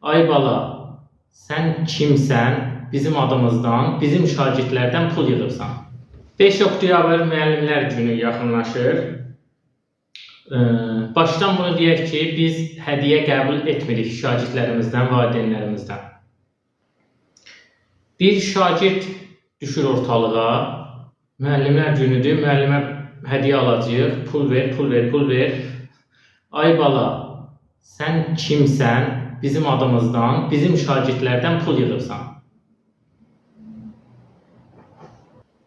Ay bala, sən kimsən? Bizim adımızdan, bizim şagirdlərdən pul yığırsan. 5 oktyabr müəllimlər günü yaxınlaşır. Başdan bunu deyək ki, biz hədiyyə qəbul etmirik şagirdlərimizdən, valideynlərimizdən. Bir şagird düşür ortalığa, müəllimlər günüdür, müəllimə hədiyyə alacaq, pul ver, pul ver, pul ver. Ay bala, sən kimsən? Bizim adımızdan, bizim şagirdlərdən pul yığırsan.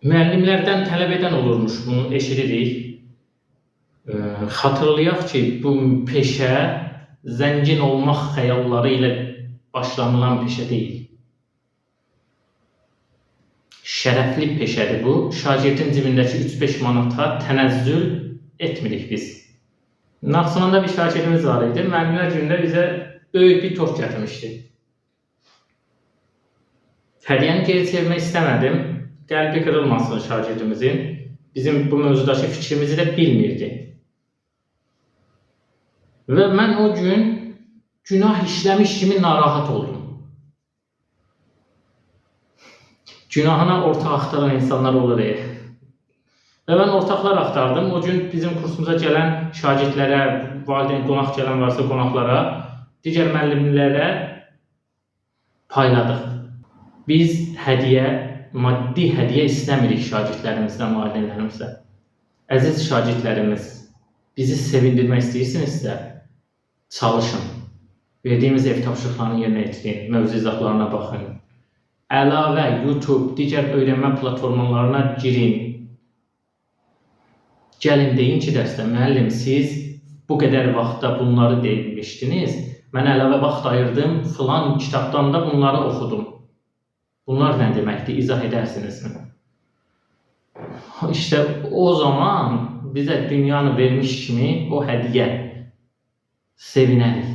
Müəllimlərdən tələb edən olurmuş, bunu eşidirik. Xatırlayaq ki, bu peşə zəngin olmaq xəyalları ilə başlanılan peşə deyil. Şərəfli peşədir bu. Şagirdin cibindəki 3-5 manata tənəzzül etmirik biz. Naxçıvanda bir şagirdimiz var idi. Müəllimlər günündə bizə böyük bir tort gətirmişdi. Hədiyyəni geri çevirmək istəmədim. Qəlbi qırılmasın şagirdimizin. Bizim bu mövzudakı fikrimizi də bilmirdi. Və mən o gün günah işləmiş kimi narahat oldum. Günahına ortaq axtaran insanlar olur. Və mən ortaqlar axtardım. O gün bizim kursumuza gələn şagirdlərə, valideyn qonaq gələn varsa qonaqlara, digər müəllimlərə payladıq. Biz maddi hədiyyə istəmirik şagirdlərimizdən, valideynlərimizdən. Əziz şagirdlərimiz, bizi sevindirmək istəyirsinizsə, çalışın. Verdiyimiz ev tapşırıqlarını yerinə yetirin, mövzu izahlarına baxın. Əlavə, YouTube, digər öyrənmə platformalarına girin. Gəlin deyin ki, dərsdə, müəllim, siz bu qədər vaxtda bunları demişdiniz. Mən əlavə vaxt ayırdım, filan kitabdan da bunları oxudum. Bunlar nə deməkdir, izah edərsinizmi? İşte o zaman bizə dünyanı vermiş kimi o hədiyyə sevinərik.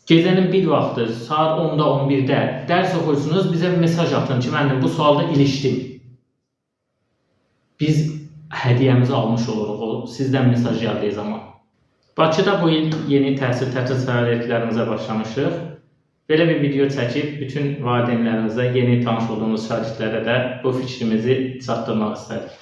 Gecənin bir vaxtı, saat 10-da, 11-də dərs oxuyursunuz, bizə mesaj atın ki, mən bu sualda ilişdim. Biz hədiyyəmizi almış oluruq o sizdən mesaj gəldiyi zaman. Bakıda bu il yeni təhsil fəaliyyətlərimizə başlamışıq. Belə bir video çəkib bütün valideynlərimizə, yeni tanış olduğumuz şagirdlərə də bu fikrimizi çatdırmaq istədik.